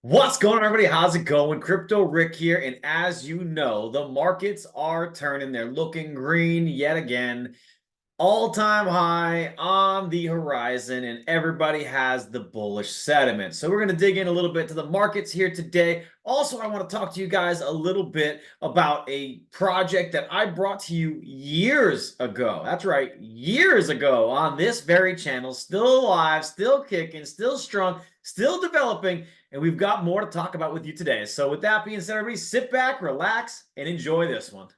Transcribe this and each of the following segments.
What's going on, everybody? How's it going? Crypto Rick here. And as you know, the markets are turning. They're looking green yet again. All-time high on the horizon, and everybody has the bullish sentiment. So we're going to dig in a little bit to the markets here today. Also, I want to talk to you guys a little bit about a project that I brought to you years ago. That's right, years ago on this very channel. Still alive, still kicking, still strong, still developing, and we've got more to talk about with you today. So with that being said, everybody, sit back, relax, and enjoy this one.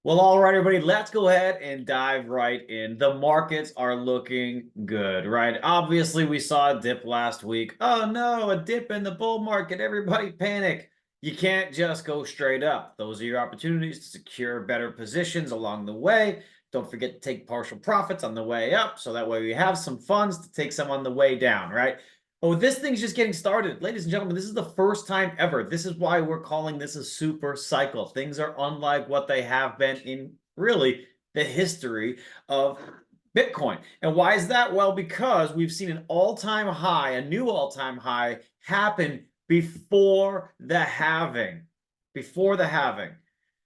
Well, all right, everybody, let's go ahead and dive right in. The markets are looking good, right? Obviously, we saw a dip last week. Oh no, a dip in the bull market. Everybody panic. You can't just go straight up. Those are your opportunities to secure better positions along the way. Don't forget to take partial profits on the way up, so that way we have some funds to take some on the way down, right? Oh, this thing's just getting started. Ladies and gentlemen, this is the first time ever. This is why we're calling this a super cycle. Things are unlike what they have been in really the history of Bitcoin. And why is that? Well, because we've seen an all-time high, a new all-time high happen before the halving. Before the halving.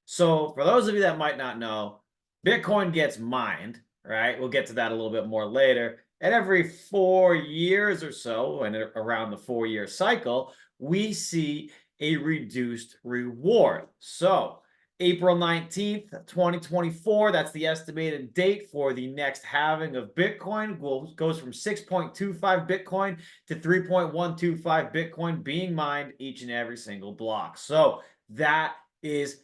So for those of you that might not know, Bitcoin gets mined, right? We'll get to that a little bit more later. And every 4 years or so, and around the 4-year cycle, we see a reduced reward. So April 19th, 2024, that's the estimated date for the next halving of Bitcoin. Goes from 6.25 Bitcoin to 3.125 Bitcoin being mined each and every single block. So that is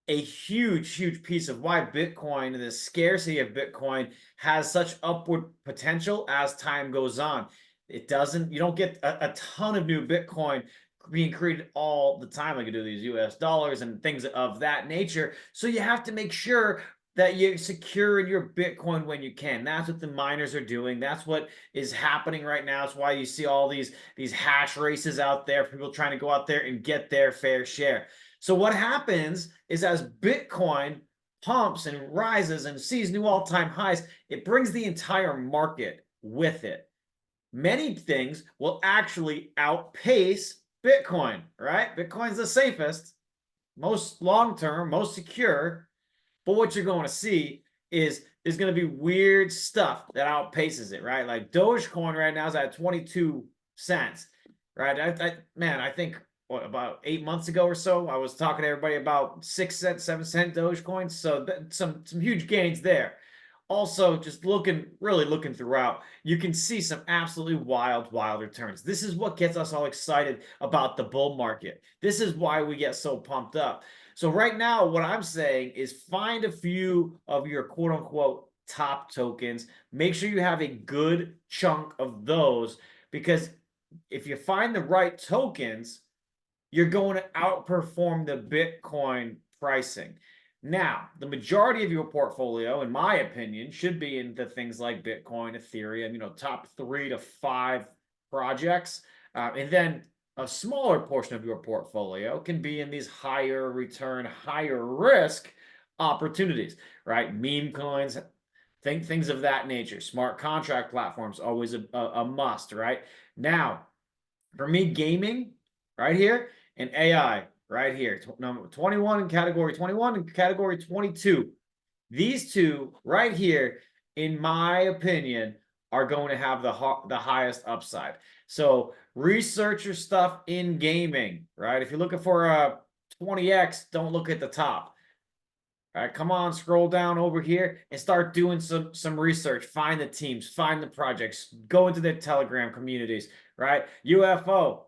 a huge piece of why Bitcoin, the scarcity of Bitcoin, has such upward potential as time goes on. You don't get a ton of new Bitcoin being created all the time, like you do these US dollars and things of that nature. So you have to make sure that you're secure in your Bitcoin when you can. That's what the miners are doing. That's what is happening right now. That's why you see all these hash races out there, people trying to go out there and get their fair share. So what happens is as Bitcoin pumps and rises and sees new all-time highs, it brings the entire market with it. Many things will actually outpace Bitcoin, right? Bitcoin's the safest, most long-term, most secure. But what you're going to see is there's going to be weird stuff that outpaces it, right? Like Dogecoin right now is at 22 cents, right? I think what, about 8 months ago or so, I was talking to everybody about 6 cent, 7 cent Dogecoin. So some huge gains there. Also, just really looking throughout, you can see some absolutely wild returns. This is what gets us all excited about the bull market. This is why we get so pumped up. So right now, what I'm saying is find a few of your quote unquote top tokens. Make sure you have a good chunk of those, because if you find the right tokens, you're going to outperform the Bitcoin pricing. Now, the majority of your portfolio, in my opinion, should be into things like Bitcoin, Ethereum, top 3 to 5 projects. And then a smaller portion of your portfolio can be in these higher return, higher risk opportunities, right? Meme coins, things of that nature. Smart contract platforms, always a must, right? Now, for me, gaming right here and AI right here, number 21 in category 21 and category 22. These two right here, in my opinion, are going to have the highest upside. So research your stuff in gaming, right? If you're looking for a 20x, don't look at the top. All right, come on, scroll down over here and start doing some research. Find the teams, find the projects, go into their Telegram communities, right? UFO,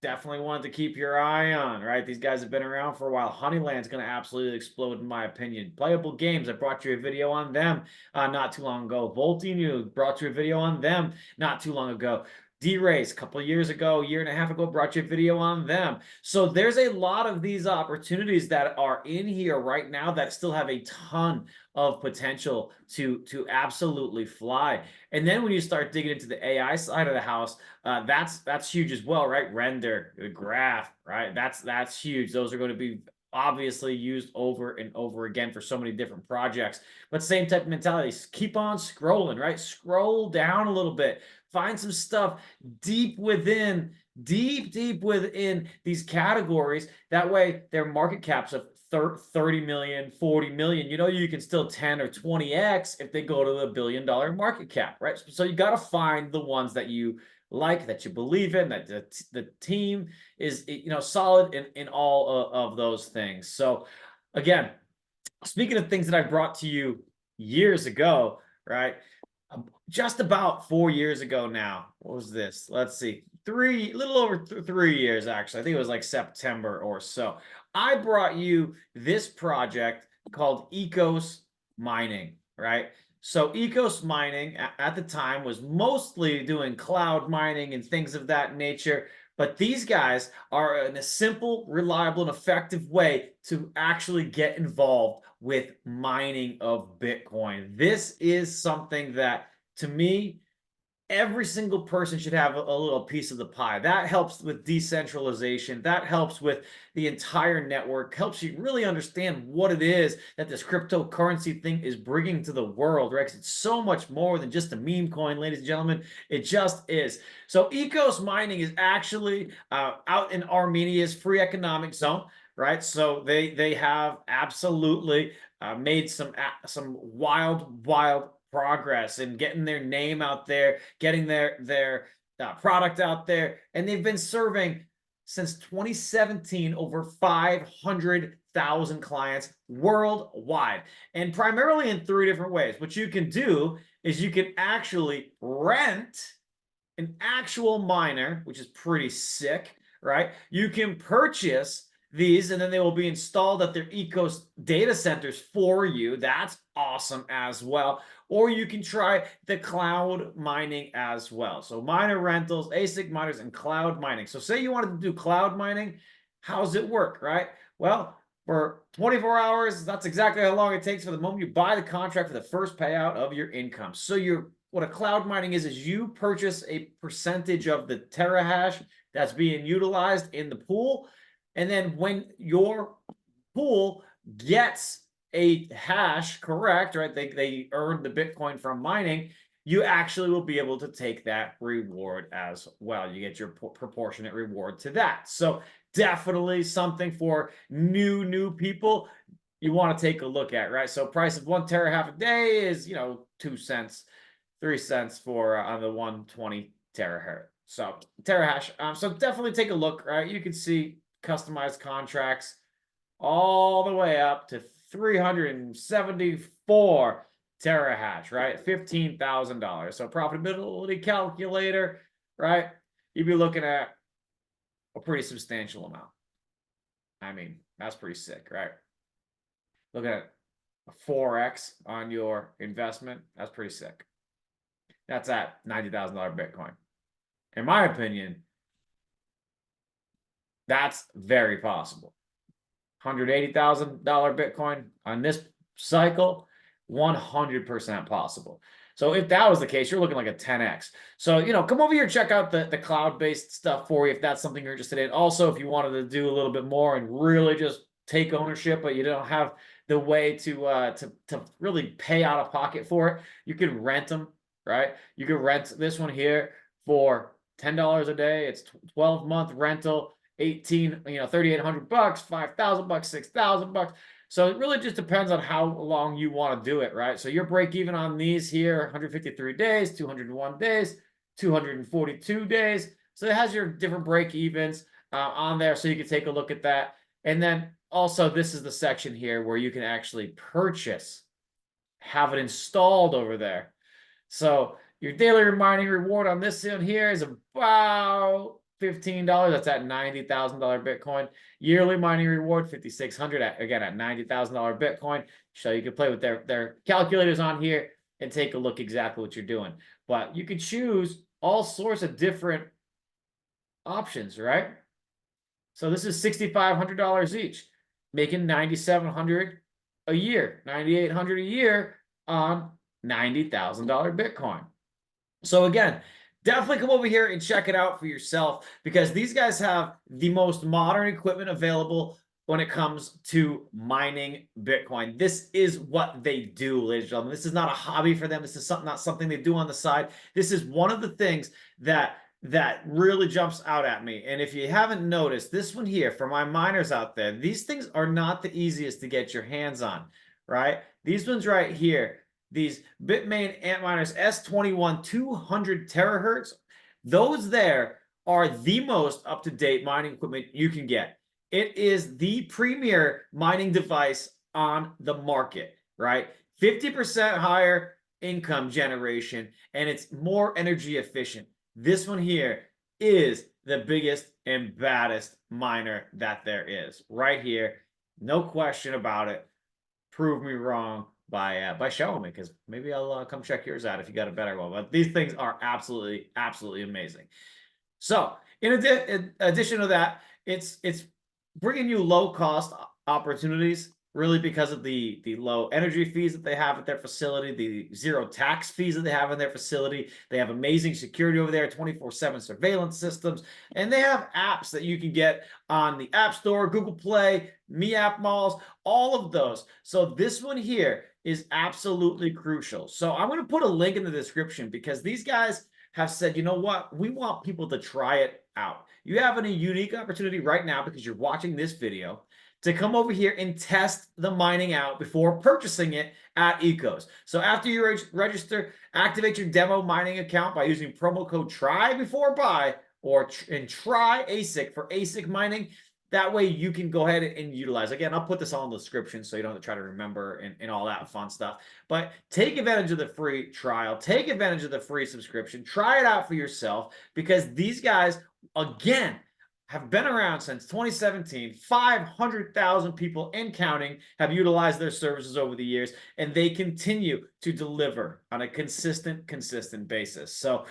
definitely wanted to keep your eye on, right? These guys have been around for a while. Honeyland's going to absolutely explode, in my opinion. Playable Games, I brought you a video on them not too long ago. Voltinu brought you a video on them not too long ago. D-Race, a couple of years ago, year and a half ago, brought you a video on them. So there's a lot of these opportunities that are in here right now that still have a ton of potential to absolutely fly. And then when you start digging into the AI side of the house, that's huge as well, right? Render, the graph, right? That's huge. Those are going to be obviously used over and over again for so many different projects. But same type of mentality. Keep on scrolling, right? Scroll down a little bit. Find some stuff deep within these categories. That way their market caps of 30 million, 40 million, you know, you can still 10 or 20x if they go to the $1 billion market cap, right? So you got to find the ones that you like, that you believe in, that the team is, you know, solid in all of those things. So again, speaking of things that I brought to you years ago, right? Just about 4 years ago now. What was this? Let's see. A little over 3 years, actually. I think it was like September or so. I brought you this project called Ecos Mining, right? So Ecos Mining at the time was mostly doing cloud mining and things of that nature. But these guys are in a simple, reliable, and effective way to actually get involved with mining of Bitcoin. This is something that, to me, every single person should have a little piece of the pie. That helps with decentralization. That helps with the entire network, helps you really understand what it is that this cryptocurrency thing is bringing to the world, right? 'Cause it's so much more than just a meme coin, ladies and gentlemen. It just is. So Ecos Mining is actually out in Armenia's free economic zone, right? So they have absolutely made some wild progress in getting their name out there, getting their product out there, and they've been serving since 2017 over 500,000 clients worldwide, and primarily in 3 different ways. What you can do is you can actually rent an actual miner, which is pretty sick, right? You can purchase these, and then they will be installed at their Ecos data centers for you. That's awesome as well. Or you can try the cloud mining as well. So miner rentals, ASIC miners, and cloud mining. So say you wanted to do cloud mining, how's it work, right? Well, for 24 hours, that's exactly how long it takes for the moment you buy the contract for the first payout of your income. So what a cloud mining is you purchase a percentage of the terahash that's being utilized in the pool. And then when your pool gets a hash correct, right? They earn the Bitcoin from mining. You actually will be able to take that reward as well. You get your proportionate reward to that. So definitely something for new people you want to take a look at, right? So price of 1 terahash a day is, you know, 2 cents, 3 cents for on the 120 terahash. So terahash. So definitely take a look, right? You can see customized contracts all the way up to 374 terahash, right? $15,000. So profitability calculator, right? You'd be looking at a pretty substantial amount. I mean, that's pretty sick, right? Looking at a 4x on your investment, that's pretty sick. That's at $90,000 Bitcoin. In my opinion, that's very possible. $180,000 Bitcoin on this cycle, 100% possible. So if that was the case, you're looking like a 10x. So, you know, come over here, check out the cloud-based stuff for you if that's something you're interested in. Also, if you wanted to do a little bit more and really just take ownership, but you don't have the way to really pay out of pocket for it, you can rent them, right? You can rent this one here for $10 a day. It's 12-month rental. 3,800 bucks, 5,000 bucks, 6,000 bucks. So it really just depends on how long you want to do it, right? So your break even on these here, 153 days, 201 days, 242 days. So it has your different break evens on there, so you can take a look at that. And then also this is the section here where you can actually purchase, have it installed over there. So your daily mining reward on this one here is about $15. That's at $90,000 Bitcoin. Yearly mining reward, $5,600, again at $90,000 Bitcoin. So you can play with their calculators on here and take a look exactly what you're doing. But you could choose all sorts of different options, right? So this is $6,500 each, making $9,700 a year, $9,800 a year on $90,000 Bitcoin. So again, definitely come over here and check it out for yourself, because these guys have the most modern equipment available when it comes to mining Bitcoin. This is what they do, ladies and gentlemen. This is not a hobby for them. This is not something they do on the side. This is one of the things that really jumps out at me. And if you haven't noticed, this one here, for my miners out there, these things are not the easiest to get your hands on, right? These ones right here, these Bitmain Antminers S21 200 terahertz, those there are the most up-to-date mining equipment you can get. It is the premier mining device on the market, right? 50% higher income generation, and it's more energy efficient. This one here is the biggest and baddest miner that there is, right here. No question about it. Prove me wrong by showing me, because maybe I'll come check yours out if you got a better one. But these things are absolutely amazing. So in addition to that, it's bringing you low cost opportunities, really, because of the low energy fees that they have at their facility, the zero tax fees that they have in their facility. They have amazing security over there, 24/7 surveillance systems, and they have apps that you can get on the App Store, Google Play, Me App Malls, all of those. So this one here is absolutely crucial. So I'm going to put a link in the description, because these guys have said, you know what, we want people to try it out. You have a unique opportunity right now, because you're watching this video, to come over here and test the mining out before purchasing it at Ecos. So after you register, activate your demo mining account by using promo code TRY before buy, and try ASIC for ASIC mining. That way you can go ahead and utilize. Again, I'll put this all in the description so you don't have to try to remember and all that fun stuff. But take advantage of the free trial. Take advantage of the free subscription. Try it out for yourself, because these guys, again, have been around since 2017. 500,000 people and counting have utilized their services over the years, and they continue to deliver on a consistent basis. So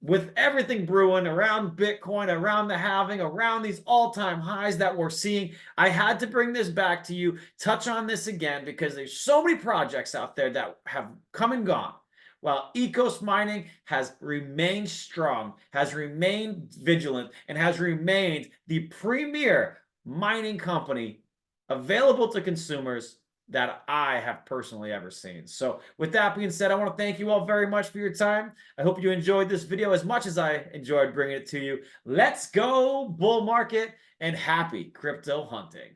with everything brewing around Bitcoin, around the halving, around these all-time highs that we're seeing, I had to bring this back to you, touch on this again, because there's so many projects out there that have come and gone, while Ecos Mining has remained strong, has remained vigilant, and has remained the premier mining company available to consumers that I have personally ever seen. So with that being said, I want to thank you all very much for your time. I hope you enjoyed this video as much as I enjoyed bringing it to you. Let's go bull market, and happy crypto hunting.